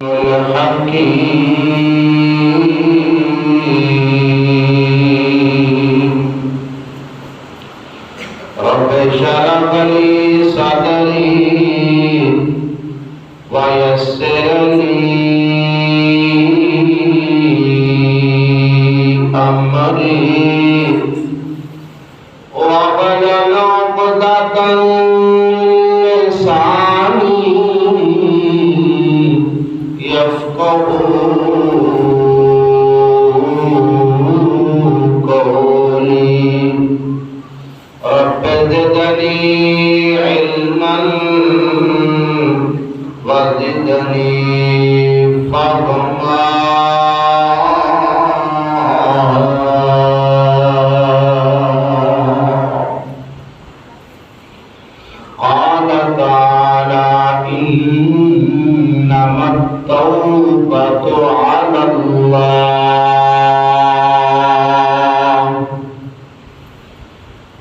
رب اشرح لي صدري ويسر لي أمري واحلل عقدة من لساني يفقهوا قولي رب زدني علما وزدني فهما قال تعالى إنما التوبة على الله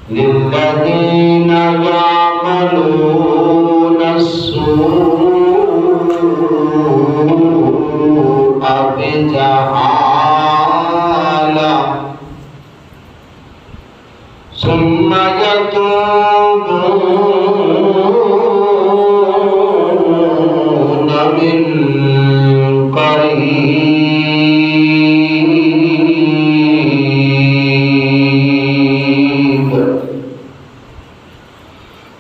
للذين يعملون السوء بجهالة ثم يتوبون من قريب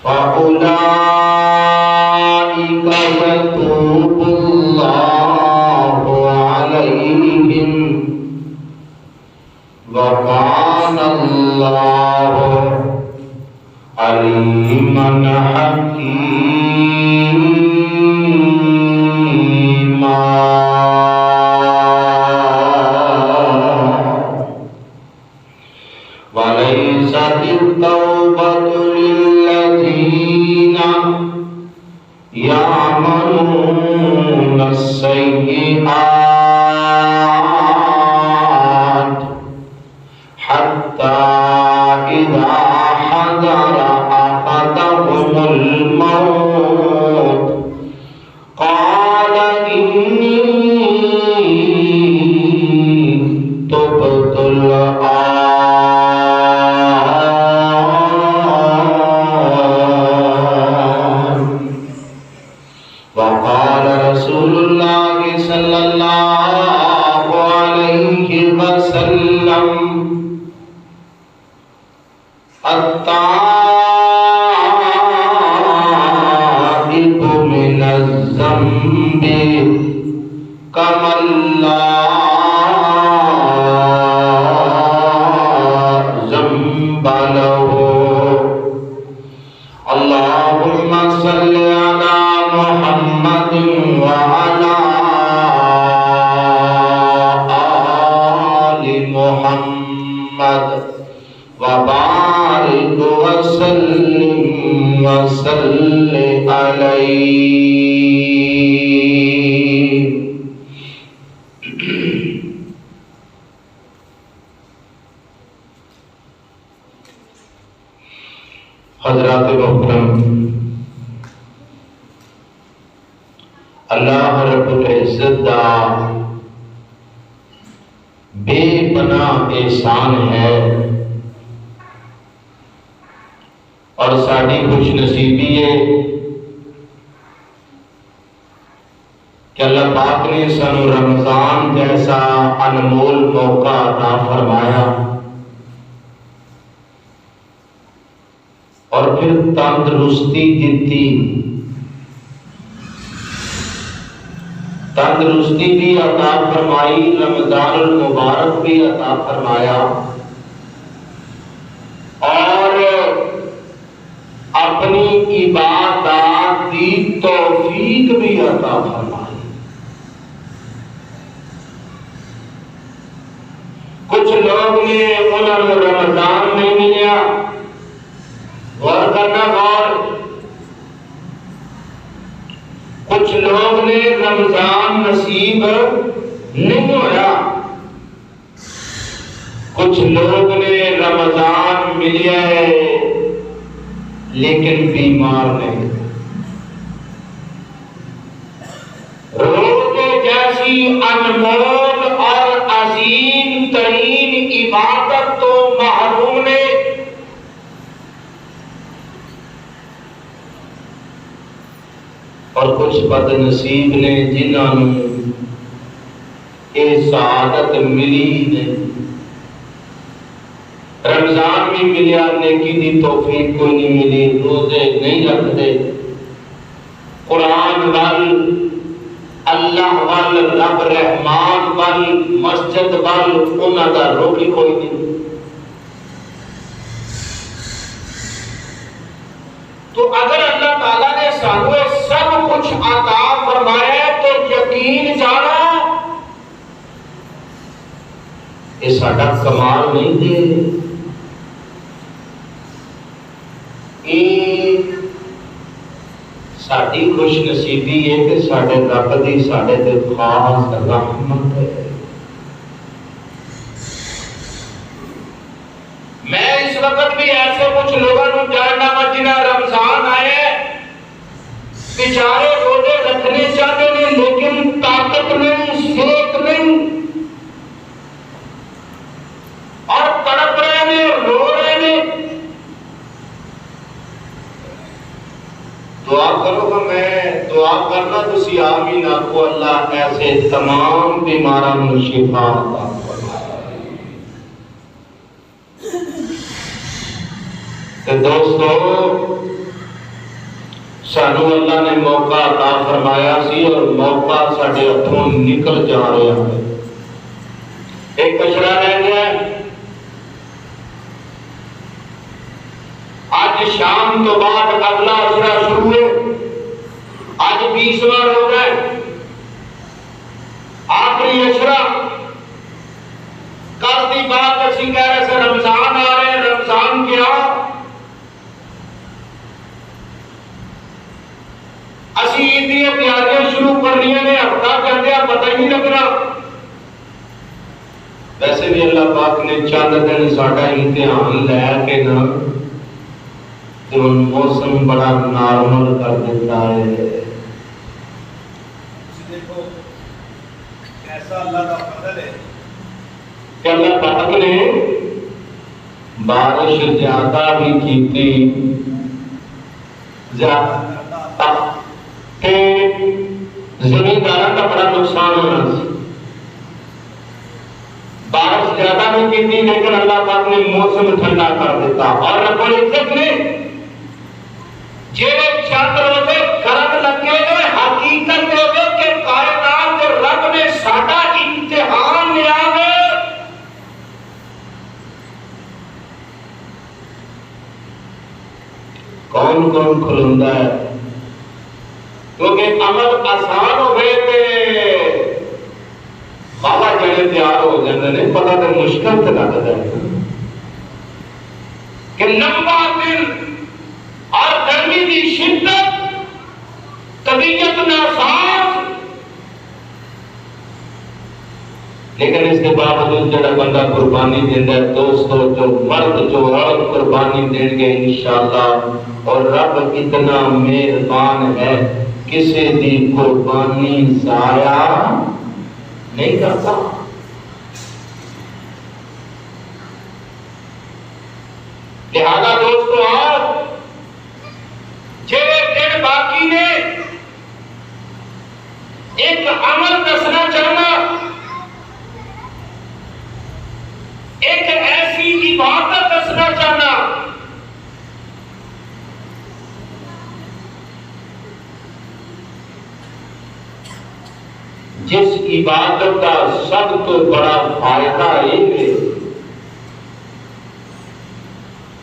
فأولئك يتوب الله عليهم وكان الله عليما حكيما. وليست التوبة للذين يعملون السيئات حتى إذا حضر أحدهم الموت قال إني تبت الآن. وقال رسول الله صلى الله عليه وسلم التائب من الذنب كمن لا ذنب له. اللهم صل على محمد وعلى آل محمد وبارك وسلم عليه. حضرات محترم، اللہ رب العزت دا بے پناہ احسان ہے اور ساری خوش نصیبی ہے کہ اللہ پاک نے سانو رمضان جیسا انمول موقع عطا فرمایا اور پھر تندرستی دیتی، تندرستی بھی عطا فرمائی، رمضان المبارک بھی عطا فرمایا اور اپنی عبادات کی توفیق بھی عطا فرمائی۔ کچھ لوگ نے انہوں نے رمضان نہیں ملیا، غور کرنا غور، کچھ لوگ نے رمضان نصیب نہیں ہویا، کچھ لوگ نے رمضان ملیا ہے لیکن بیمار نہیں۔ روزے ایسی انمول اور عظیم ترین عبادت تو محروم نے، اور کچھ بد نصیب نے جنہوں نے یہ سعادت ملی نہیں۔ رمضان بھی ملیا، نیکی دی توفیق کوئی نہیں ملی، روزے نہیں رکھتے، قرآن وال، اللہ وال، رب رحمان وال، مسجد وال انہاں دا رخ ہی کوئی نہیں۔ تو اگر اللہ تعالیٰ نے سانو سب کچھ عطا فرمایا تو یقین جانا یہ ساڈا کمال نہیں دے، یہ ساڈی خوش نصیبی ہے کہ ساڈے رب دی ساڈے تے خاص رحمت ہے۔ میں اس وقت بھی ایسے کچھ لوگوں کو جاننا وا جنہاں رمضان آئے بیچارے روزے رکھنے چاہتے ہیں لیکن طاقت نہیں، صحت نہیں، اور تڑپ رہے ہیں، رو رہے ہیں۔ دعا کرو گا، میں دعا کرنا تسی آمین آکھو، اللہ ایسے تمام بیماراں نوں شفا عطا فرمائے۔ تو دوستو سانو اللہ نے موقع عطا فرمایا سی اور موقع ساڈے ہتھوں نکل جا رہا ہے، ایک کچرا رہ گیا۔ آج شام تو بعد اگلا اشرا شروع ہے، آج 20واں روزہ ہے، آخری اشرا۔ کل دی بات اسی کہہ رہے سے رمضان آ رہے ہیں، رمضان کیا اسی عید دی تیاریاں شروع کرنیاں نے، ہفتہ چلدیا پتہ ہی نہیں لگ رہا۔ ویسے بھی اللہ پاک نے چند دن ساڈا امتحان لے کے نا تو موسم بڑا نارمل کر دیتا ہے۔ دیکھو کیسا اللہ کا فضل ہے کہ اللہ پاک نے بارش زیادہ بھی کی کہ زمینداروں کا بڑا نقصان ہونا سی۔ بارش زیادہ نہیں کی تھی لیکن اللہ پاک نے موسم ٹھنڈا کر دیتا، اور رب العزت نے جیڑے چند روزے کرم لگے ہوئے حقیقت ہوئے کہ کائنات کے رب نے ساڈا امتحان لیا ہے۔ کون کون کھلوندا ہے کیونکہ عمل آسان ہو گئے تھے بابا جڑے تیار ہو جاندے نے، پتہ تے مشکل تے لگدا ہے کہ لمبا دن اور گرمی دی شدت، طبیعت ناساز، لیکن اس کے باوجود جڑا بندہ قربانی دیندا ہے دوستو، جو مرد جو عورت قربانی دیں گے انشاءاللہ، اور رب اتنا مہربان ہے کسی دی قربانی ضائع نہیں کرتا۔ لہذا دوستو آج جڑے دن باقی نے ایک عمل دسنا چاہنا، ایک ایسی عبادت دسنا چاہنا جس عبادت کا سب تو بڑا فائدہ یہ ہے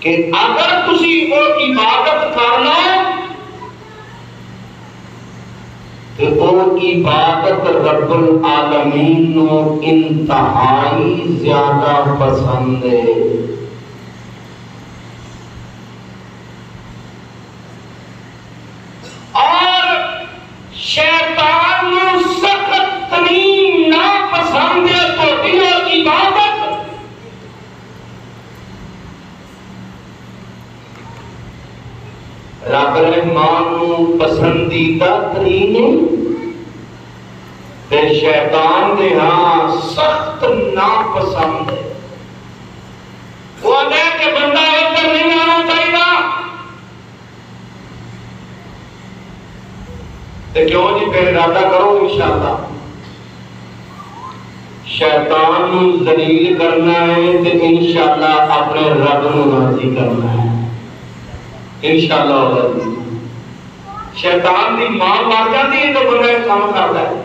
کہ اگر تسی وہ عبادت کرنا تو وہ عبادت رب العالمین نو انتہائی زیادہ پسند ہے۔ اور شیطان نو سخت ترین ناپسند ہے تو عبادت۔ رب رحمان نو پسندیدہ ترین تے شیطان دے ہاں سخت ناپسند ہے. وہ آتا ہے کہ بندہ ادھر نہیں آنا چاہیے. تے کیوں جی؟ پھر ارادہ کرو انشاءاللہ شیطان نو ذلیل کرنا ہے تے انشاءاللہ اپنے رب نو راضی کرنا ہے انشاءاللہ. شیطان دی ماں مار جاتی ہے تو بندہ ایک کام کرتا ہے.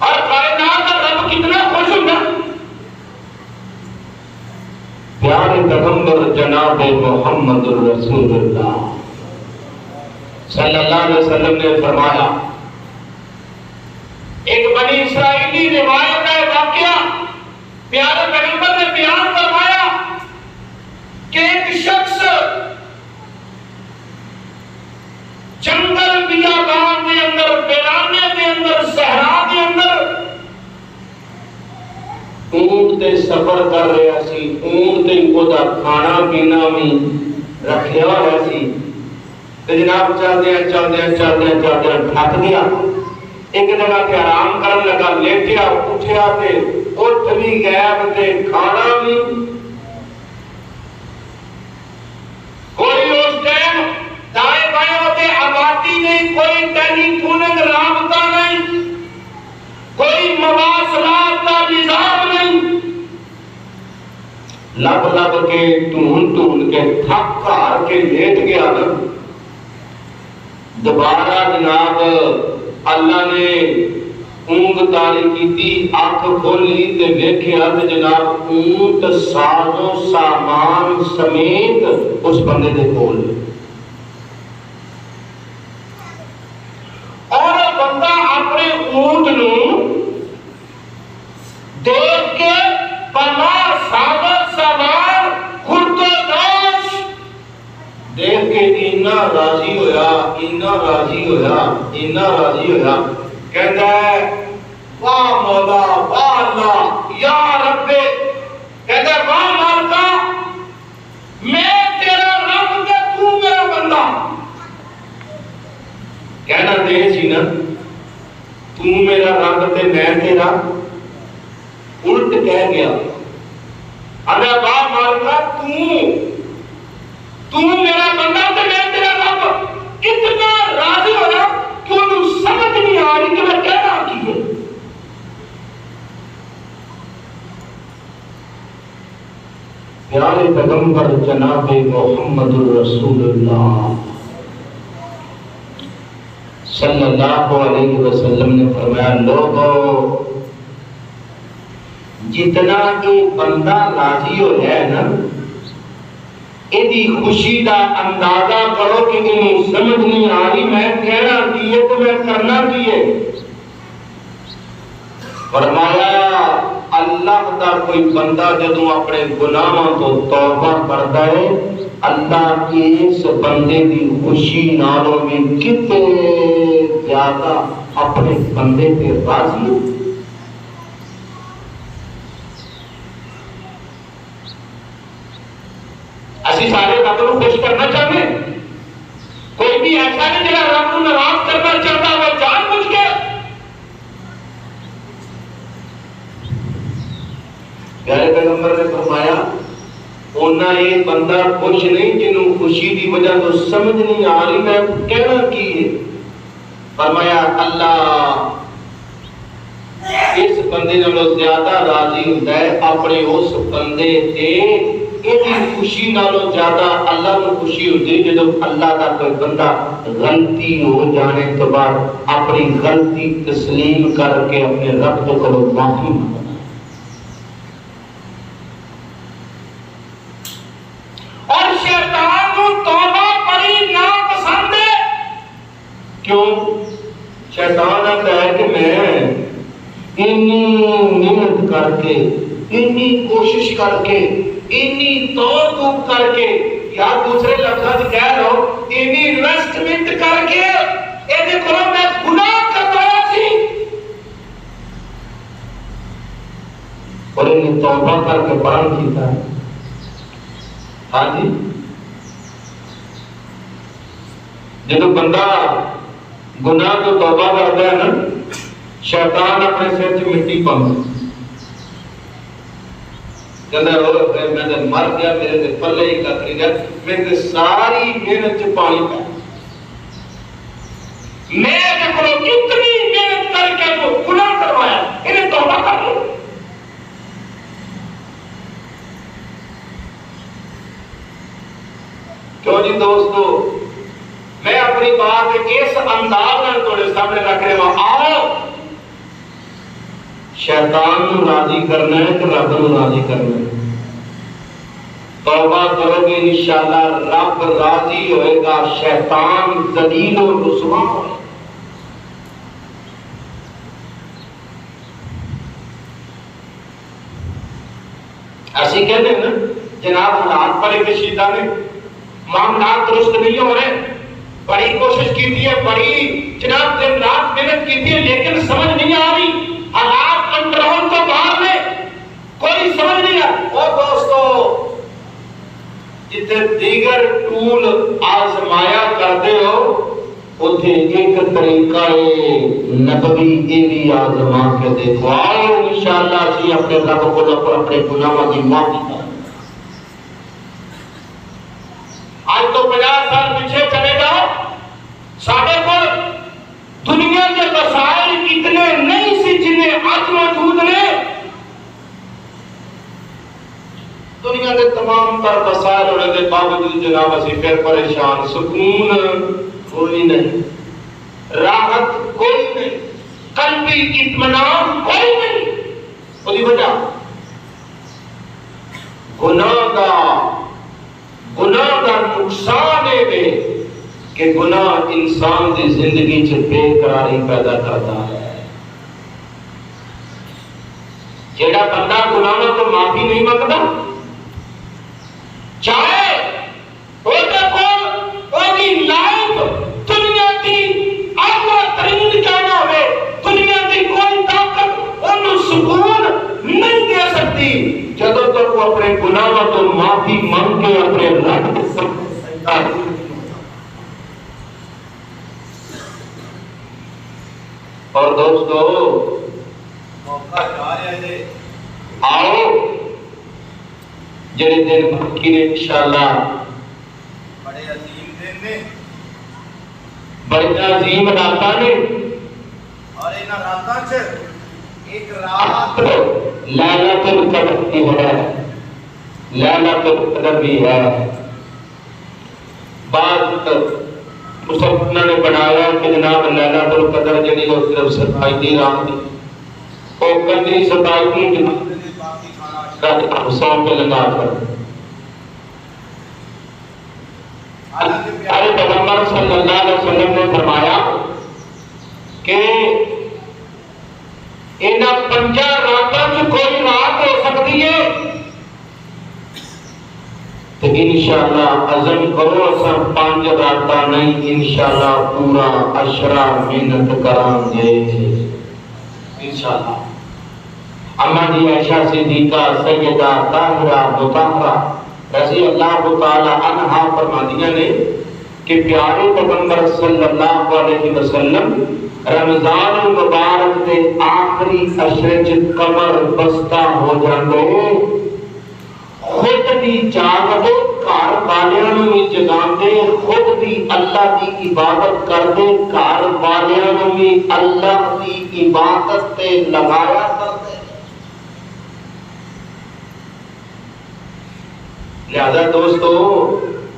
اور کائنات کا رب کتنا خوش ہوگا. پیارے پیغمبر جناب محمد رسول اللہ صلی اللہ علیہ وسلم نے فرمایا، ایک بنی اسرائیلی روایت کا واقعہ پیارے پیغمبر نے بیان فرمایا کہ ایک شخص جنگل بیابان کے اندر، ویرانے کے اندر، صحرا کے اندر اونٹ تے سفر کر رہا سی. اونٹ تے اودا کھانا پینا بھی رکھیا ہوا سی. تے جناب چلدے تھک گیا. ایک جگہ تے آرام کرن لگا، لیٹیا اٹھیا تے اٹھ بھی گیا تے کھانا بھی. کوئی اس ٹائم دائیں بائیں ہوتے آبادی نہیں، کوئی ٹیلی فوننگ رابطہ نہیں، کوئی مواصلات کا نظام نہیں. لب کے ٹون کے تھک ہار کے لیٹ گیا نا. دوبارہ جناب اللہ نے اونگ تاری کی، آنکھ کھولی تے ویکھیا تے جناب اونٹ ساز و سامان سمیت اس بندے دے کول. اور بندہ اپنے اونٹ نو دیکھ کے پنا ساز و سامان خرد و دوش دیکھ کے اینا راضی ہویا کہتا ہے، واہ مولا، واہ اللہ، یا رب، کہتا ہے واہ مالکا، میں تیرا رب تے تو میرا بندہ. کہنا دے سی نا، تو میرا رب تے میں تیرا. الٹ کہہ گیا، اگر واہ مالکا تو میرا بندہ تے میں تیرا رب. اتنا راضی ہویا کہ انہوں سمجھ نہیں آ رہی کہ میں کہنا کی ہے. پیارے پیغمبر جناب محمد رسول اللہ صلی اللہ علیہ وسلم نے فرمایا، لوگو جتنا یہ بندہ راضی ہو جائے نا، ایدی خوشی دا اندازہ کرو کہ انہوں سمجھ نہیں آ رہی میں کہنا کیے تو میں کرنا کیے. فرمایا اللہ دا کوئی بندہ جدوں اپنے گناہاں تو توبہ کرتا ہے، اللہ اس بندے دی خوشی نالوں میں کتنے زیادہ اپنے بندے پہ راضی ہے. اسی سارے رب کو خوش کرنا چاہتے ہیں. کوئی بھی ایسا نہیں جہاں رب کو ناراض کرنا چاہتا ہے جان بوجھ کے. پیارے پیغمبر نے فرمایا، اونا یہ بندہ خوش نہیں جنہوں خوشی دی وجہ تو سمجھ نہیں آ رہی میں کہنا کی ہے. فرمایا اللہ اس بندے نالوں زیادہ راضی ہوتا ہے اپنے اس بندے تے ایدی خوشی نالوں زیادہ اللہ کو خوشی ہوتی ہے جب اللہ کا کوئی بندہ غلطی ہو جانے کے بعد اپنی غلطی تسلیم کر کے اپنے رب کو کرو معافی مانگنا. اور شیطان کو توبہ بڑی ناپسند ہے. کیوں؟ شیطان آتا ہے کہ میں اتنی محنت کر کے، اتنی کوشش کر کے، اتنی توڑ پھوک کر کے، یا دوسرے لفظ کہہ لو اتنی انویسٹمنٹ کر کے یہ دیکھو میں گناہ کروایا سی اور انہیں توبہ کر کے بند کیتا ہے. ہاں جی، جب بندہ گناہ تو توبہ کرتا ہے نا شیطان اپنے سر چ مٹی پاؤں کہ میں مر گیا، میرے پلے ہی کھ نہیں گیا، میرے ساری محنت چ پانی پا، میں کتنی محنت کر کے گناہ کروایا، انہیں توبہ کر لو۔ کیوں جی دوستو، میں اپنی بات اس انداز میں تھوڑے سامنے رکھ رہا ہوں، آؤ شیطان کو راضی کرنا ہے کہ رب کو راضی کرنا ہے؟ توبہ کرو گے انشاءاللہ رب راضی ہوئے گا، شیطان ذلیل و رسوا ہوئے گا۔ ایسی کہتے ہیں نا جناب حالات پر کشیدہ نے معاملات درست نہیں ہو رہے، بڑی کوشش کی تھی ہے، بڑی جناب دن رات محنت کی تھی ہے، لیکن سمجھ نہیں آ رہی، حالات کنٹرول تو باہر میں، کوئی سمجھ نہیں آ رہا۔ اور دوستو جتنے دیگر ٹول آزمایا کرتے ہو اتنے ایک طریقہ نبوی یہ بھی آزما کے دیکھو، آؤ انشاءاللہ اسی اپنے رب کو اپنے گناہوں کی معافی کریں۔ آج تو 50 سال پیچھے چلے جاؤ، ساڑھے پر دنیا کے وسائل اتنے نہیں سی جنہیں آج موجود نے۔ دنیا کے تمام تر وسائل ہونے کے باوجود جناب اسی پھر پریشان، سکون کوئی نہیں، راحت کوئی نہیں، قلبی اطمینان کوئی نہیں۔ اس کی وجہ گناہ کا نقصان ہے کہ گناہ انسان کی زندگی سے بے قراری پیدا کرتا ہے۔ جیڑا بندہ گناہوں کو معافی نہیں مانگتا، چاہے لائف دنیا کی اعلیٰ ترین کہنا ہوئے، دنیا کی کوئی طاقت انہوں سکون نہیں دے سکتی جدوں تک وہ اپنے گناہوں تو معافی مانگ کے اپنے رب کے سامنے سجدہ نہیں ہوتا۔ اور دوستو موقع جا رہے ہیں، آؤ جڑے دن باقی نے انشاءاللہ بڑے عظیم دن نے، بڑے عظیم راتاں نے، اور ان راتاں چ ایک رات لیلۃ القدر بھی ہے، لیلۃ القدر بھی ہے۔ بعض مسلمانوں نے بنایا کہ جناب لیلۃ القدر جڑی وہ صرف 27 رات دی، وہ کندی 27 رات سو پہ لگا کر پیغمبر صلی اللہ علیہ وسلم نے فرمایا کہ ان 5 راتوں میں کوئی رات ہو سکتی ہے تو انشاءاللہ عزم کرو اساں 5 راتاں نہیں انشاءاللہ پورا عشرہ محنت کران گے انشاءاللہ۔ اما جی عائشہ صدیقہ سیدہ طاہرہ مطہرہ رضی اللہ تعالی عنہا فرماتی نے کہ پیارے پیغمبر صلی اللہ علیہ وسلم رمضان المبارک کے آخری عشرے چ کمر بستہ ہو جاندے، خود بھی جاگدے، گھر والیاں نوں بھی جگاندے، خود بھی اللہ کی عبادت کردے، گھر والیاں نوں بھی اللہ کی عبادت تے لگایا کردے۔ لہذا دوستو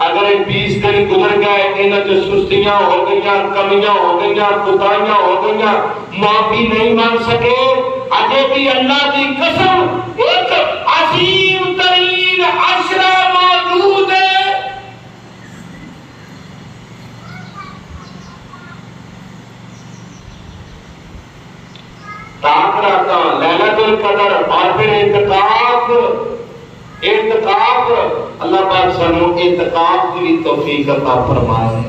اگر 20 دن گزر گئے، انہاں جو سستیاں ہو گئیاں، کمیاں ہو گئیاں، خطائیاں ہو گئیاں، معافی نہیں مانگ سکے، اجے بھی اللہ کی قسم ایک عظیم ترین عشرہ موجود ہے۔ تاکہ لیلۃ القدر اور پھر اعتکاف اللہ پاک سانو اعتکاف کی توفیق عطا فرمائے۔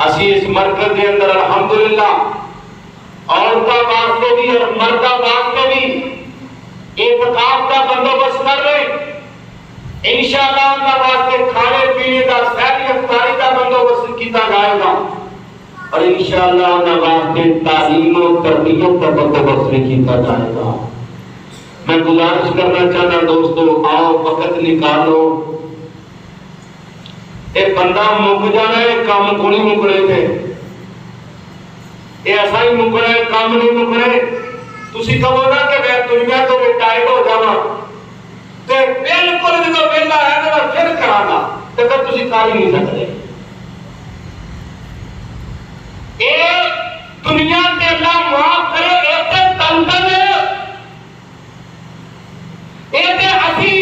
اسی اس مرکز کے اندر الحمدللہ عورتوں واسطے بھی اور مردوں واسطے بھی اعتکاف کا بندوبست کر رہے ہیں۔ انشاءاللہ ان کا واسطے کھانے پینے کا سحری افطاری کا بندوبست کیا جائے گا۔ اور انشاءاللہ انہاں واسطے تعلیم و تربیت کا بندوبست بھی کیتا جائے گا۔ میں گزارش کرنا چاہنا دوستو، آؤ وقت نکالو، ایک بندہ مک جانا ہے، کام کو نہیں مکنے تھے، یہ ایسا ہی مکنا ہے، کام نہیں مکنے۔ تسی کہو نا کہ میں دنیا تو ریٹائر ہو جاواں تے بالکل جدوں ویلا ہے تے میں پھر کراں گا، تے پھر تسی کر ہی نہیں سکدے۔ اے دنیا تے اللہ معاف کرے، اے تے تلدن اے تے اسی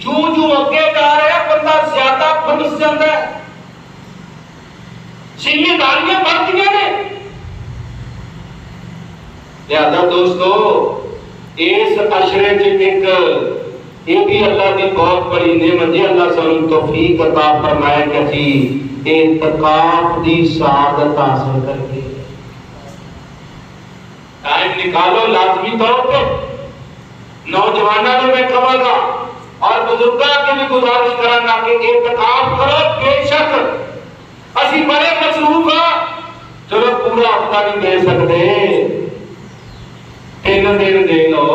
جو اگے جا رہے ہیں بندہ زیادہ پھنس جاتا ہے، ذمہ داریاں بڑھتیاں نے۔ لہذا دوستو اس عشرے چ ایک یہ بھی اللہ کی بہت بڑی نعمت ہے، اللہ سانو توفیق عطا فرمائے کہ اسی اعتکاف دی سعادت حاصل کر کے ٹائم نکالو لازمی طور پہ۔ نوجوانوں نے میں کہوں گا اور بزرگاں کی بھی گزارش کراں گا کہ اعتکاف کرو، بے شک اسی بڑے مصروف ہاں، چلو پورا ہفتہ نہیں دے سکتے، 3 دن دے لو،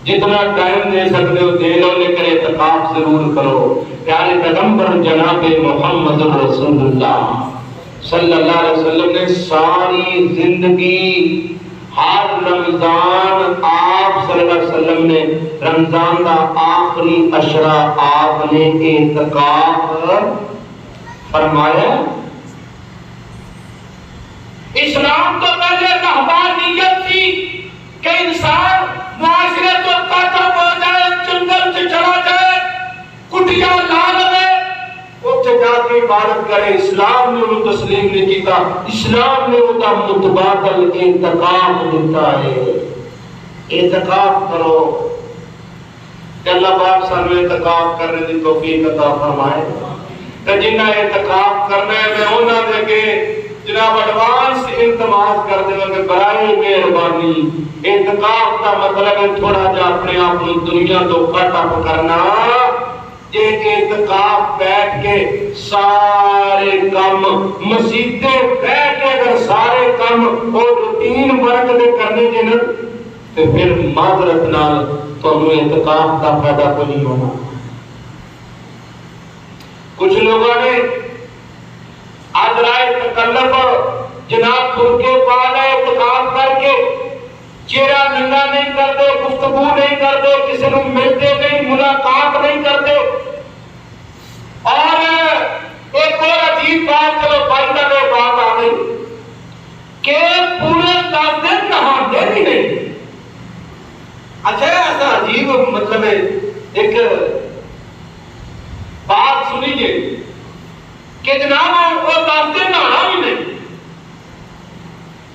جتنا ٹائم دے سکتے ہو دے لو، لیکن اعتکاف ضرور کرو۔ پیارے پیغمبر جناب محمد رسول اللہ صلی اللہ علیہ وسلم نے ساری زندگی ہر رمضان آپ صلی اللہ علیہ وسلم نے رمضان کا آخری عشرہ آپ نے اعتکاف فرمایا۔ اسلام تو پہلے رہبانیت تھی کہ انسان معاشرے تو قطب ہو جائے، جنگل سے چلا جائے، کٹیاں لا لے، اتنے جا کے عبادت کرے۔ اسلام نے انہوں تسلیم نہیں کیتا، اسلام نے وہ متبادل اعتکاف دیتا ہے۔ اعتکاف کرو کہ اللہ پاک سانو اعتکاف کرنے کی توفیق عطا فرمائے۔ کہ جنہاں اعتکاف کرنا ہے میں انہاں دے کے جناب ایڈوانس التماس کر دوں کہ برائے مہربانی اعتکاف کا مطلب ہے تھوڑا جا اپنے آپ کو دنیا تو کٹ اپ کرنا۔ یہ اعتکاف بیٹھ کے سارے کام مسیطے بیٹھ کے اگر سارے کام اور روٹین ورک دے کرنے جنہاں تو پھر معذرت نال تو انہوں اعتکاف کا فائدہ کو نہیں ہونا۔ کچھ لوگوں نے آدرائے تکلف جناب برکے پالا اعتکاف کر کے چہرہ ننگا نہیں کرتے، گفتگو نہیں کرتے، کسی کو ملتے نہیں، ملاقات نہیں کرتے۔ اور ایک اور عجیب بات چلو بھائی کا بات آ گئی کہ پورے 10 دن نہاتے بھی نہیں۔ اچھا ایسا عجیب مطلب ہے، ایک بات سنیے کہ جناب وہ 10 دن نہانا بھی نہیں۔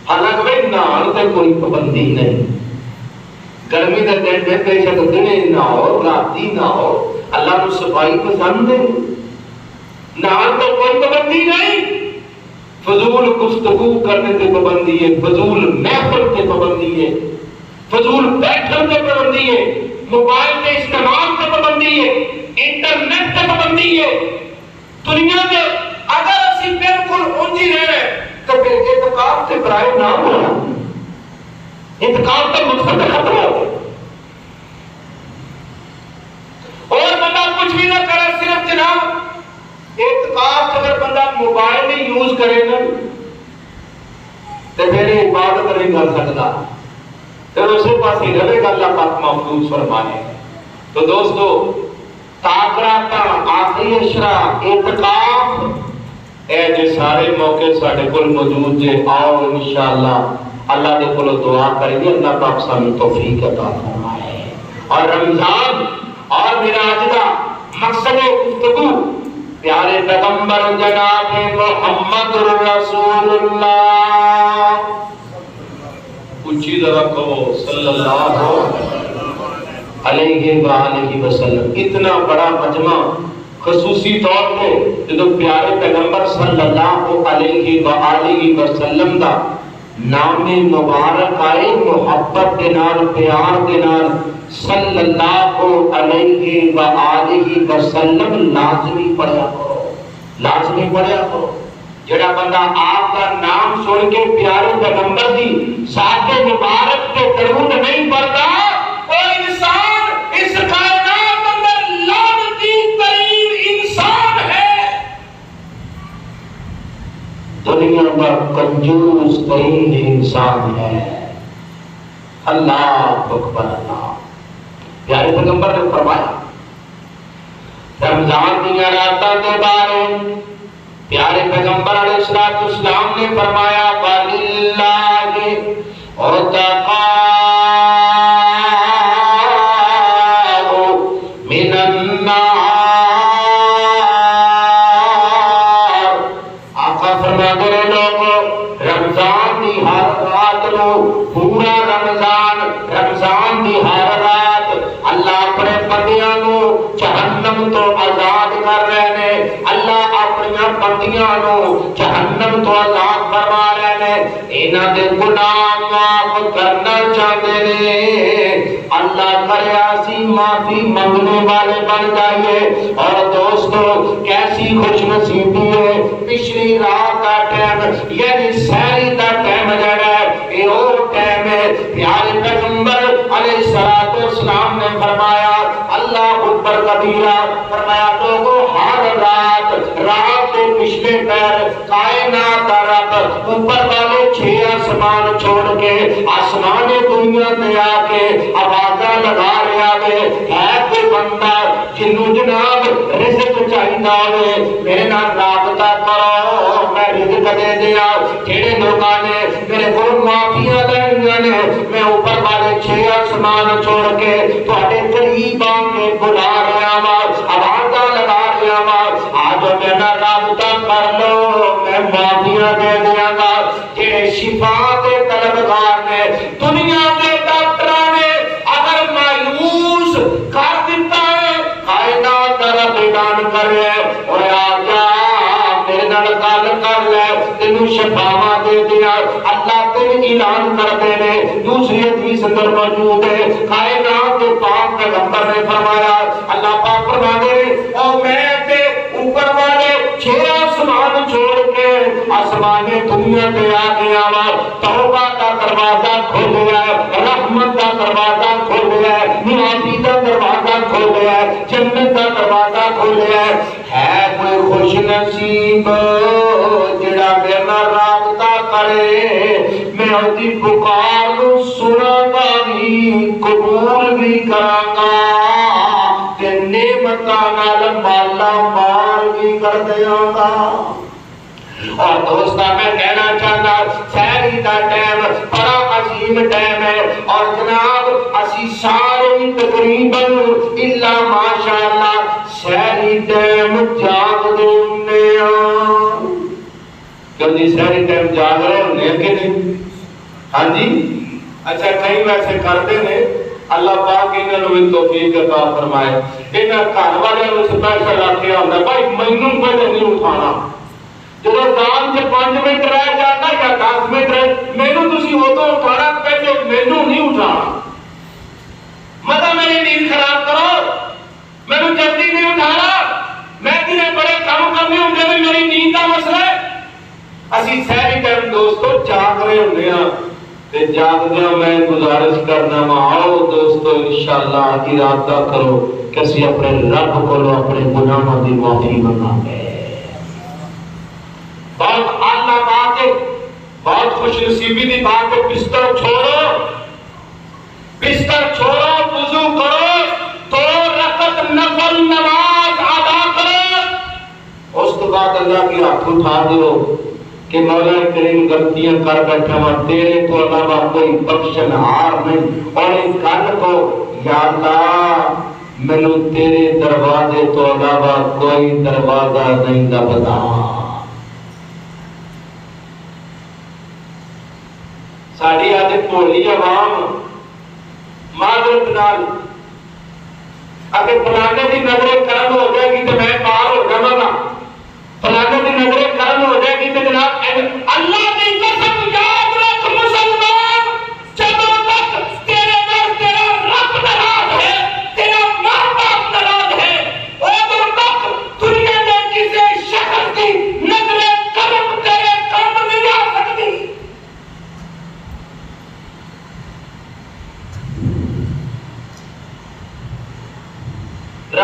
حالانکہ بھائی نہان تے کوئی پابندی نہیں، گرمی کا دن میں بے شک دنے نہ ہو راتی نہ ہو، اللہ کو صفائی پسند ہے، نہان تو کوئی پابندی نہیں۔ فضول گفتگو کرنے تے پابندی ہے، فضول محفل تے پابندی ہے، فضول بیٹھن تے پابندی ہے، موبائل کے استعمال تے پابندی ہے، انٹرنیٹ تے پابندی ہے۔ دنیا میں اگر اسی بالکل اونجی رہے تو پھر اعتکاف سے برائے نہ ہونا، اعتکاف کا مقصد ختم ہو گیا۔ اور بندہ کچھ بھی نہ کرے، صرف جناب اعتکاف اگر بندہ موبائل ہی یوز کرے گا تو پھر عبادت نہیں کر سکتا، پھر اسی پاس ہی رہے گا، اللہ پاک محفوظ فرمائے۔ تو دوستو تاکرات آخری عشرہ اعتکاف اے جو سارے موقع ساڑھے کل موجود جے، آؤ انشاءاللہ اللہ دے کلو دعا کریں گے، اللہ پاک سامنے توفیق عطا فرمائے۔ اور رمضان اور معراج کا مقصد گفتگو پیارے پیغمبر جناب محمد رسول اللہ، اونچی ذرا کہو صلی اللہ علیہ وآلہ وسلم۔ اتنا بڑا مجمع خصوصی طور پہ جو پیارے پیغمبر صلی اللہ علیہ وآلہ وسلم دا نام مبارک آئے، محبت کے نال پیار کے نال صلی اللہ علیہ وآلہ وسلم لازمی پڑھیا کرو، لازمی پڑھیا کرو۔ جڑا بندہ آپ کا نام سن کے پیارے پیغمبر دی ذات مبارک کے درود نہیں پڑھتا، وہ انسان اس کائنات اندر لعنتی ترین انسان ہے، دنیا کا کنجوس ترین انسان ہے۔ اللہ اکبر اللہ۔ پیارے پیغمبر نے فرمایا رمضان دیا راتاں دے بارے، پیارے پیغمبر علیہ السلام نے فرمایا وَلِلَّهِ عُتَقَاءُ مِنَ النَّارِ۔ آقا فرماتے ہیں لوگوں رمضان دی ہر رات نو، پورا رمضان دی ہر رات اللہ اپنے بندیاں نو جہنم تو آزاد کر رہے ہیں، اللہ اپنی بندیاں نو جہنم تو آزاد فرما رہے ہیں، انہاں دے گناہ معاف کرنا چاہتے ہیں۔ اللہ کرے اسی معافی منگنے والے بن جائیے۔ اور دوستو کیسی خوش نصیبی ہے، پچھلی رات کا ٹائم یعنی سحری کا ٹائم جڑا ہے یہ وہ ٹائم ہے پیارے پیغمبر علیہ السلام نے فرمایا اللہ اکبر کبیرہ، فرمایا لوگوں ہر رات کے پچھلے پیر کائنات کا رب اوپر والے 6 آسمان چھوڑ کے آسمان دنیا تے آ کے آوازاں لگا رہا ہے کوئی بندہ جنوں جناب رزق چاہیدا ہوے میرے نال رابطہ کرو، میں رزق دے دیا۔ جڑے لوگاں نے میرے کول معافیاں لینیاں نے میں اوپر والے 6 آسمان چھوڑ کے تواڈے قریب آ کے بلا رہا ہاں، آوازاں لگا رہا ہاں، آج میرے نال رابطہ کر لو، میں معافیاں دے دیاں گا۔ جڑے شفا دے طلبگار نے دنیا دے ڈاکٹراں نے اگر مایوس کر دیتا ہے کائنات کا رب اعلان کر رہا ہے اور آ جا میرے نال گل کر لے تینوں شفاواں دے دیا۔ اللہ تین اعلان کرتے ہیں، دوسری حدیث اندر موجود ہے کائنات کے پاک پیغمبر نے فرمایا اللہ پاک فرماتے ہیں او میں تے اوپر والے 6 آسمان چھوڑ کے آسمان دنیا تے آ گیا وا، توبہ کا دروازہ کھول گیا ہے، رحمت کا دروازہ کھول گیا ہے، معافی کا دروازہ کھول گیا ہے، جنت کا دروازہ کھول گیا ہے کوئی خوش نصیب جڑا میرے نال رابطہ کرے میں اودی پکار سناں گا بھی قبول بھی کراں گا تے نعمتاں نال مالا مال بھی کر دیاں گا۔ اور دوستا میں کہنا چاہتا سحری کا ٹائم بڑا عظیم ٹائم ہے اور جناب اسی سارے تقریباً الا ماشاءاللہ سحری ٹائم جاگ دے کیوں جی سحری ٹائم جاگ رہے ہونے کہ نہیں؟ ہاں جی اچھا کئی ویسے کرتے ہیں، اللہ پاک انہاں نوں توفیق عطا فرمائے۔ انہاں گھر والے نوں سپیشل آکھیا ہوندا بھائی مینوں پہلے نہیں اٹھانا، جب کام سے 5 منٹ رہ جاتا یا 10 منٹ رہ مینوں تسی ادو اٹھانا پہلے مینوں نہیں اٹھانا، مطلب میری نیند خراب کرو، مینوں جلدی نہیں اٹھانا، میں تیرے بڑے کام کرنے ہوندے نے میری نیند کا مسئلہ ہے۔ اسی سحری ٹائم دوستو جاگ رہے ہوندے ہاں تے جاگدیاں میں گزارش کرنا آؤ دوستو انشاءاللہ ارادہ کرو کہ اسی اپنے رب کو اپنے گناہوں دی معافی منگاں گے۔ بہت اعلیٰ بات ہے، بہت خوش نصیبی دی بات ہے۔ بستر چھوڑو وضو کرو 2 رکعت نفل نماز ادا کرو، اس کے بعد اللہ کی ہاتھ اٹھا دو کہ مولا کریم غلطیاں کر بیٹھا ہوں تیرے تو علاوہ کوئی بخشن ہار نہیں، اور اس گل کو یا اللہ مینوں تیرے دروازے تو علاوہ کوئی دروازہ نہیں لبھدا۔ ساڑی آدھے بولی عوام معذرت نال اگر فلانے دی نظر کرم ہو جائے گی تو میں پار ہو جاواں گا، فلانے دی نظر کرم ہو جائے گی تو جناب اللہ کی قسم یاد رکھ مسلمان، جب تک تیرے در تیرا رب ناراض ہے، تیرا ماں باپ ناراض ہے، ادھر تک دنیا میں کسی شخص کی نظر کرم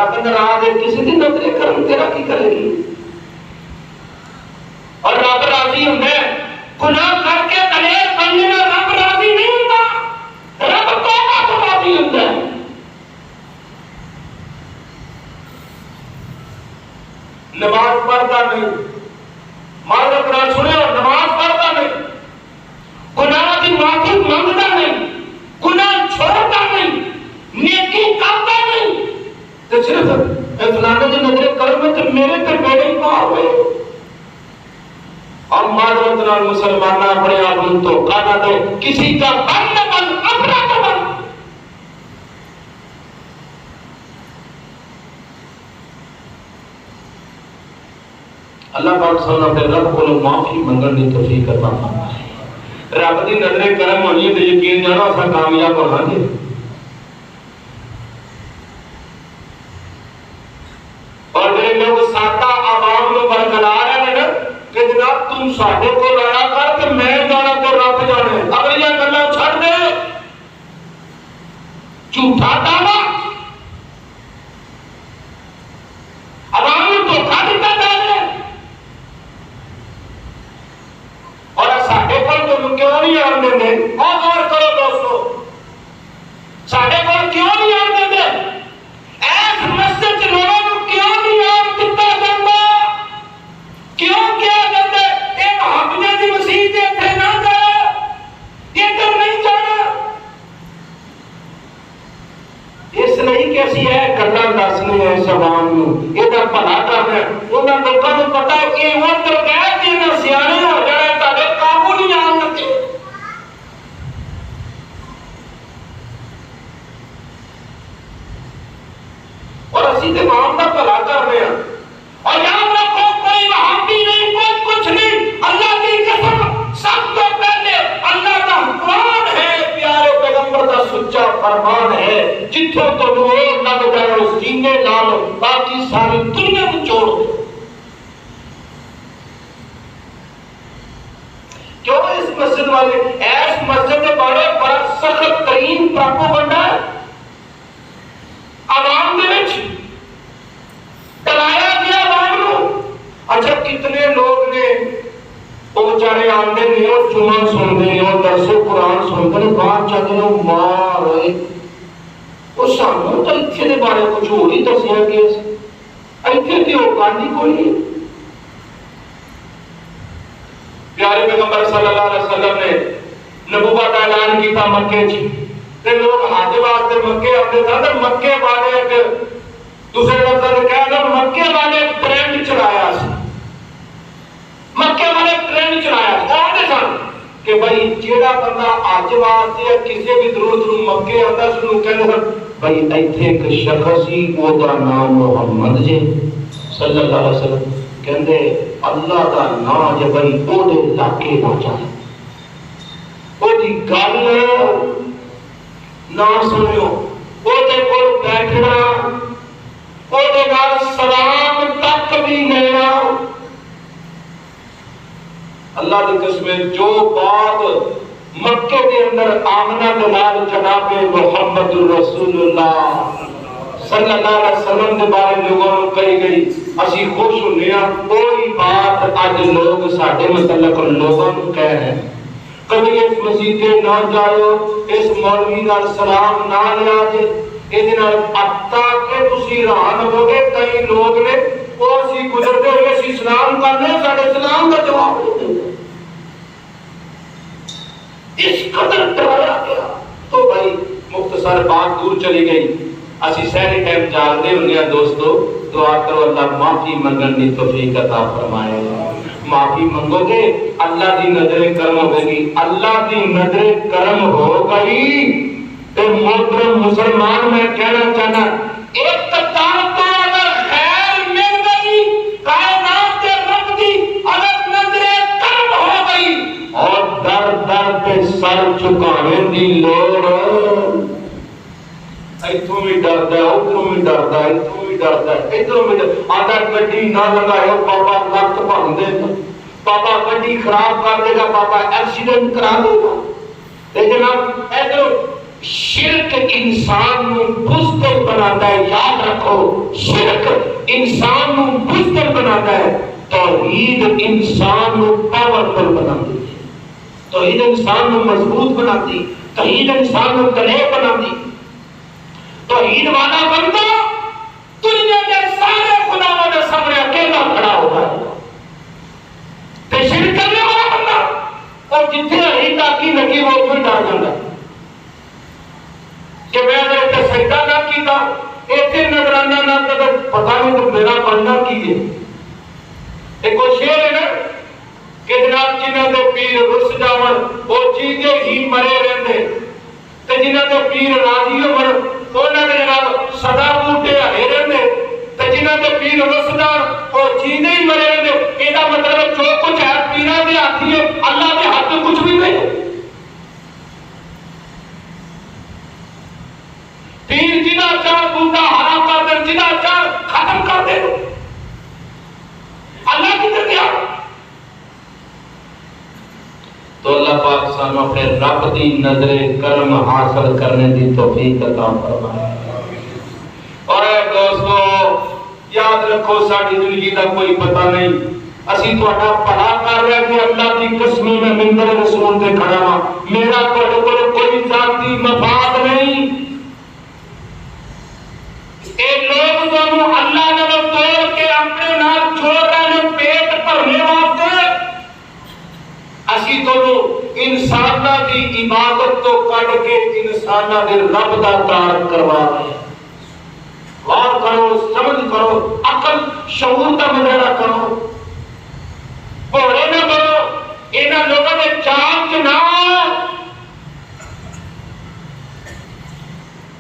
رب ناراض ہے کسی کی نظر کرم تیرا کی کرے گی؟ اور رب راضی ہوتا ہے گناہ کر کے دلیر بننے میں رب راضی نہیں ہوتا، رب توبہ تو راضی ہوتا ہے۔ نماز پڑھتا نہیں، مال اپنا سنے اور نماز پڑھتا نہیں، گناہ کی معافی مانگتا نہیں، گناہ چھوڑتا نہیں، نیکی کرتا نہیں، تو صرف فلانے کی نظر کرم میں تو میرے تے میرے ہی پار ہوئے۔ اور معذرت نال مسلمان اپنے آپ کو دھوکہ نہ دے، کسی کا بن نہ بن، اپنا تو بن۔ اللہ پاک سونا تے رب کو معافی منگن دی توفیق عطا فرمائے۔ رب دی نظر کرم ہونی تے یقین جانا اساں کامیاب ہونا گے۔ اور میرے لوگ سادہ عوام نو برقرار ہیں نا کہ جناب تم ساڈے کو آیا کر تے میں جانا تے رب جانے، اگلیاں گلاں چھڑ دے، جھوٹا دعویٰ عوام نو دھوکا دیتا جا رہا ہے۔ اور ساڈے کول تم کیوں نہیں آن دے؟ اور غور کرو دوستو، ساڈے کول کیوں نہیں آن دے؟ ایس مسجد چ لوگوں کو کیوں نہیں آن دتا جاتا؟ کیوں کیا جاتا ہے اے محمد دی مسیح دے تے نہ جاؤ، ادھر نہیں جانا؟ اس لیے کہ اسی یہ گلاں دسنے ہیں اس عوام نو، یہ بھلا کرنا ہے۔ انہاں لوکاں نوں پتہ ہے کہ ادھر گئے کہ نہ سیانے ہو جانا تہاڈے قابو نہیں آن لگے۔ اور اسی تے عوام دا بھلا کر رہے ہیں۔ اور یاد رکھو کوئی وہابی نہیں، کوئی کچھ نہیں، اللہ کی قسم سب تو پہلے اللہ کا قرآن ہے، پیارے پیغمبر کا سچا فرمان ہے، جتھوں تو نور لگ جائے اس جینے لال باقی ساری دنیا کو چھوڑ دے۔ کیوں اس مسجد والے ایس مسجد کے بارے بڑا سخت ترین پروپیگنڈا ہے عوام دے وچ ڈرایا گیا عوام نو۔ اچھا کتنے لوگ نے وہ بیچارے آندے نے اور جمعہ سنتے ہیں اور درس قرآن سنتے ہیں، باہر جا کے مار ہوئے وہ سانوں تو اتنے دے بارے کچھ ہو ہی دسیا کہ اتنے کی اوقات کوئی نہیں۔ پیارے پیغمبر صلی اللہ علیہ وسلم نے نبوت کا اعلان کیتا مکے چ، تے لوگ حج واسطے مکے آتے تھے، مکے والے ایک دوسرے لفظ میں کہہ دو مکے والے ایک ٹرینڈ چلایا سی، مکے والے ٹرینڈ چلایا کہتے سن کہ بھائی جیڑا بندہ حج واسطے یا کسی بھی دور دور مکے آتا اس کو کہتے سن بھائی ایتھے ایک شخص ہی وہ دا نام محمد جی صلی اللہ علیہ وسلم، کہندے اللہ دا نام جے بھائی او دے علاقے نہ جائے، او دی گل نہ سنیو، او دے کول بیٹھنا، او دے نال سلام تک بھی نہیں آؤ۔ اللہ دی قسم جو بات مکے کے اندر آمنہ دلال جناب محمد رسول اللہ صلی اللہ علیہ وسلم کے بارے لوگوں کو کہی گئی، اسی خوش ہونے ہیں کوئی بات اج لوگ ساڈے متعلق لوگوں کو کہہ رہے ہیں۔ کبھی اس مسجد نہ جاؤ، اس مولوی نال سلام نہ لیا جے، یہ اتا کہ تسی حیران ہو گے کئی لوگ نے وہ اسی گزرتے ہوئے اسی سلام کرنے ساڈے سلام کا جواب نہیں دے، اس قدر ڈرایا گیا۔ تو بھائی مختصر بات دور چلی گئی، اسی سہری ٹائم جاگتے ہوں دوستو، دعا کرو اللہ معافی منگن دی توفیق عطا فرمائے۔ معافی منگو گے اللہ دی نظر کرم ہوگی، اللہ دی نظر کرم ہو گئی تو محترم مسلمان میں کہنا چاہنا اقتدار تو اگر خیر مل گئی، کائنات کے رب دی اگر نظر کرم ہو گئی اور در در پہ سر چکانے دی لوڑ، ایتھوں بھی ڈردا ہے، ادھروں بھی ڈردا ہے، ایتھوں بھی ڈردا ہے، ادھروں بھی آدھا گڈی نہ لگائے بابا لت بھن دے گا، بابا گڈی خراب کر دے گا، بابا ایکسیڈنٹ کرا دے گا۔ لیکن اب ادھر شرک انسان نو بزدل بناتا ہے. یاد رکھو شرک انسان نو بزدل بناتا ہے، توحید انسان نو پاورفل بناتی ہے. توحید انسان نو مضبوط بناتی، توحید انسان نو دلیر بناتی. توحید والا بندہ دنیا کے سارے خداؤں کے سامنے اکیلا کھڑا ہوتا ہے. تے شرک کرنے والا بندہ اور جتنے عقیدہ کی لگی وہ پھر ڈر جاتا ہے کہ میں اگر اتنے سجدہ نہ کیتا اتنے نظرانہ نہ کرتا پتہ نہیں تو میرا بننا کی ہے. ایک وہ شعر ہے نا کہ جناب جنہاں دے پیر رس جاون وہ چیزیں ہی مرے رہندے تے جنہاں دے پیر راضی ہون انہاں دے جناب سدا بوٹے ہرے رہندے تے جنہاں دے پیر رس جاون وہ چیزیں ہی مرے رہندے. یہ مطلب جو کچھ ہے پیراں دے ہاتھ ہے، اللہ کے ہاتھ میں کچھ بھی نہیں. پیر جنہ چاہ بوٹا ہرا کر دے، جنہ چاہ ختم کر دے. اللہ کی طرف تو اللہ پاک سانو اپنے رب دی نظر کرم حاصل کرنے دی توفیق عطا فرمائے. اور اے دوستو یاد رکھو ساری زندگی کا کوئی پتہ نہیں، اسی تہاڈا بھلا کر رہے کہ اللہ کی قسم میں منبر رسول تے کھڑا ہاں، میرا تہاڈے کول کوئی ذاتی مفاد نہیں. اے لوگ تانوں اللہ نال توڑ کے اپنے نال جوڑ رہے ہیں پیٹ بھرنے واسطے. اسی تانوں انساناں دی عبادت تو کڈ کے انساناں دے رب دا تعارف کروا رہے ہیں. غور کرو، سمجھ کرو، عقل شعور کا مظاہرہ کرو. بھولے نہ بنو، انہاں لوگوں نے چال چ نہ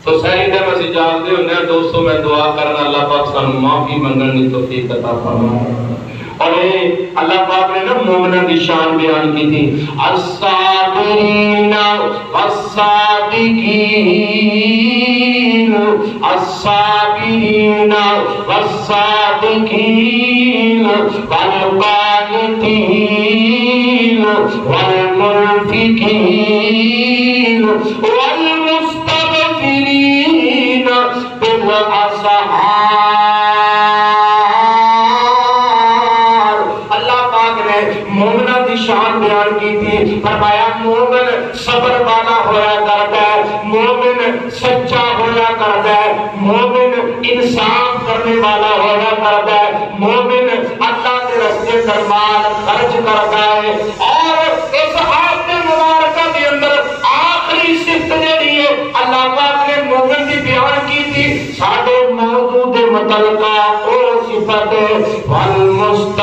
تو سہی دے مسیح جانتے ہونے ہیں. دوستو میں دعا کرنا اللہ پاک سانو معافی منگن کی توفیق عطا فرمائے. اور اللہ پاک نے نا مومنوں کی شان بیان کی تھی، الصابرین والصادقین، الصابرین والصادقین والقانتین والمنفقین والمستغفرین بالاسحار. مومنہ دی شان بیان کی تھی، فرمایا مومن صبر والا ہویا کرتا ہے، مومن سچا ہویا کرتا ہے، مومن انصاف کرنے والا ہویا کرتا ہے، مومن اللہ کے راستے درمال خرچ کرتا ہے. اور اس آیت مبارکہ کے اندر آخری صفت جڑی ہے اللہ پاک نے مومن کی بیان کی تھی، ساڈے موضوع دے متعلقہ او صفت ہے والمستغفرین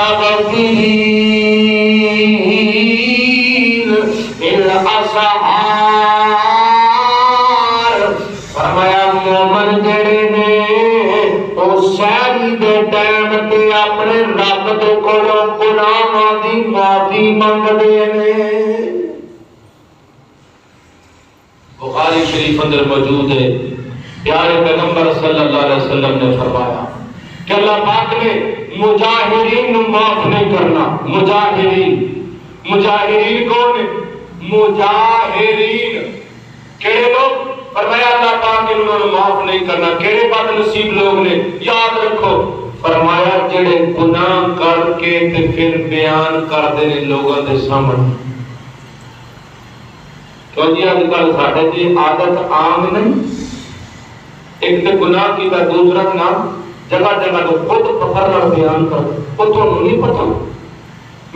بالاسحار. فرمایا مومن جڑے نے او سحری دے ٹائم تے اپنے رب دے کولوں گناہاں دی معافی منگدے نے. بخاری شریف اندر موجود ہے، پیارے پیغمبر صلی اللہ علیہ وسلم نے فرمایا کہ اللہ پاک نے مجاہرین نو معاف نہیں کرنا. مجاہرین کون ہے؟ مجاہرین کہڑے لوگ؟ فرمایا اللہ پاک نے انہوں نے معاف نہیں کرنا. کہڑے بد نصیب لوگ نے؟ یاد رکھو فرمایا جڑے گناہ کر کے تے پھر بیان کر دے لوگوں دے سامنے. تو جی آج کل ساڑھے جی عادت عام نہیں، ایک تے گناہ کی کا دوسرا نام جگہ جگہ تو خود فخر نال بیان کر وہ تو نہیں پتا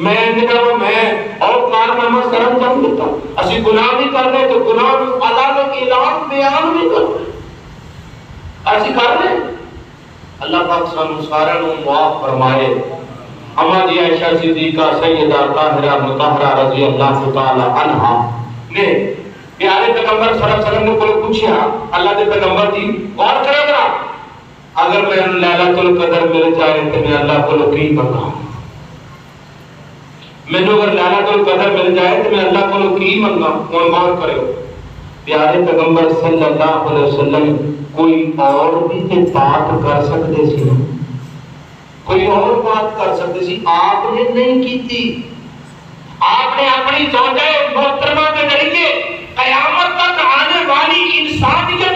میں نکلا میں اور کارنامہ سر انجام دیتا. اسی گناہ بھی کر رہے تو گناہ اللہ کا اعلان بیان بھی کر ایسی کر رہے. اللہ پاک سانو سارے نو معاف فرمائے. اما جی عائشہ صدیقہ سیدہ طاہرہ مطہرہ رضی اللہ تعالی عنہا نے پیارے پیغمبر صلی اللہ علیہ وسلم نے کو پوچھا، اللہ دے پیغمبر جی غور کرے گا اگر میں لیلۃ القدر مل جائے تو میں اللہ کو کی منگا؟ مینوں اگر لیلۃ القدر مل جائے تو میں اللہ کو کی منگا؟ کون غور کرے. پیارے پیغمبر صلی اللہ علیہ وسلم کوئی اور بھی تے بات کر سکتے سی، کوئی اور بات کر سکتے سی، آپ نے نہیں کی تھی. آپ نے اپنی زوجہ محترمہ کے ذریعے قیامت تک آنے والی انسانیت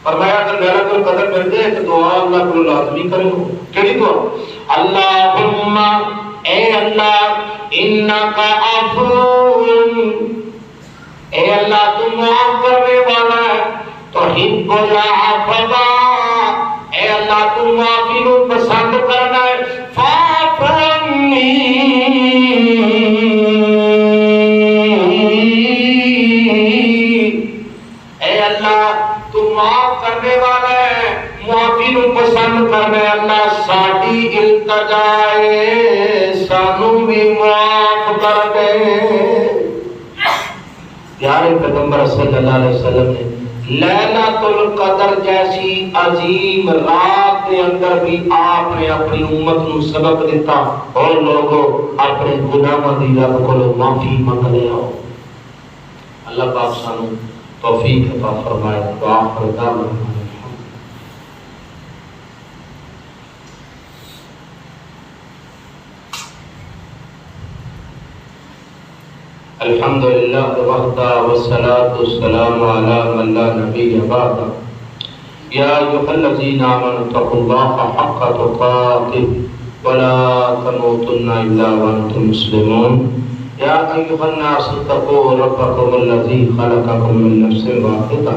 فرمایا اگر لیلۃ القدر مل جائے تو دعا اللہ کو لازمی کرو. کیڑی دعا؟ اللہم اے اللہ انکا عفو، اے اللہ تو معاف کرنے والا ہے، تحب العفو، اے اللہ تو معافی کو پسند کرنا ہے، فاعف عنی، اے اللہ تو معاف کرنے والا ہے، معافی کو پسند کرنا ہے. اللہ ساڈی التجا ہے، سانو بھی معاف کر دے. پیارے پیغمبر صلی اللہ علیہ وسلم نے لیلۃ القدر جیسی عظیم رات کے اندر بھی آپ نے اپنی امت کو سبق دیتا، اور لوگوں اپنے گناہوں دی رب کو معافی منگ لیا. اللہ پاک سانو توفیق عطا فرمائے. وآخر دعوانا الحمد للہ وحدہ والصلاة والسلام علی من لا نبی بعدہ. یا ایھا الذین آمنوا اتقوا اللہ حق تقاتہ ولا تموتن الا وانتم مسلمون. یا ایھا الناس اتقوا ربکم الذی خلقکم من نفس واحدہ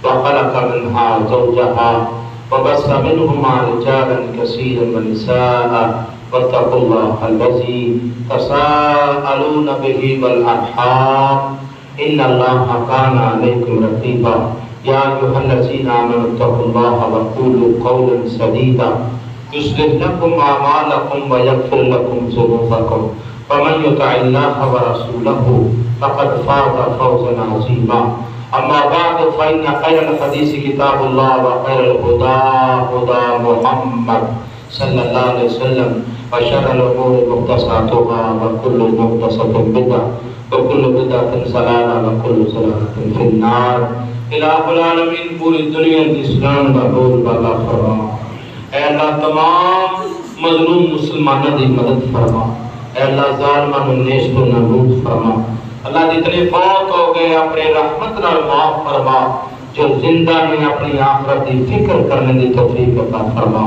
وخلق منها زوجها وبث منهما رجالا كثيرا ونساء واتقوا الله الذي تساءلون به والأرحام إن الله كان عليكم رقيبا. يا أيها الذين آمنوا اتقوا الله وقولوا قولا سديدا يصلح لكم أعمالكم ويغفر لكم ذنوبكم ومن يطع الله ورسوله فقد فاز فوزا عظيما. أما بعد فإن خير الحديث كتاب الله وخير الهدى هدى محمد صلى الله عليه وسلم وشر الأمور محدثاتها وكل محدثة بدعة وكل بدعة ضلالة وكل ضلالة في النار. الہ العالمین پوری دنیا کی اسلام کا بول بالا فرما. اے اللہ تمام مظلوم مسلمانوں کی مدد فرما. اے اللہ ظالموں کو نیست و نابود فرما. اللہ جتنے فوت ہو گئے اپنے رحمت نال معاف فرما. جو زندہ ہیں اپنی آخرت کی فکر کرنے کی توفیق عطا فرما.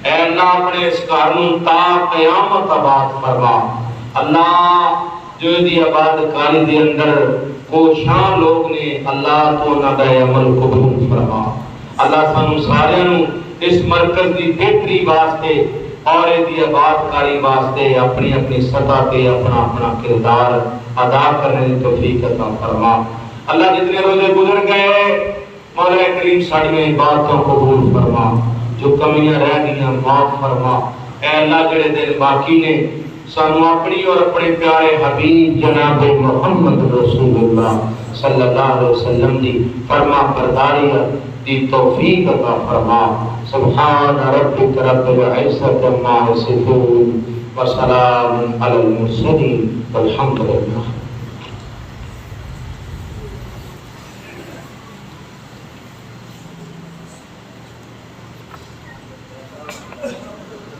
اے اللہ اپنے اس کارنوں تا قیامت آباد فرما. اللہ جو دی آباد کاری دے اندر کوشاں لوگ نے اللہ تو نہ دے عمل قبول فرما. اللہ سانو سارے اس مرکز کی بہتری واسطے اور دی آباد کاری واسطے اپنی اپنی سطح پہ اپنا اپنا کردار ادا کرنے کی توفیق عطا فرما. اللہ جتنے روزے گزر گئے مولا کریم ساری عبادتوں کو قبول فرما. جو کمیاں رہ گئیں معاف فرما. اے اللہ جڑے دن باقی نے سانو اپنی اور اپنے پیارے حبیب جناب محمد رسول اللہ صلی اللہ علیہ وسلم دی فرما برداری دی توفیق عطا فرما. سبحان ربک رب العزت عما یصفون وسلام علی المرسلین والحمد للہ.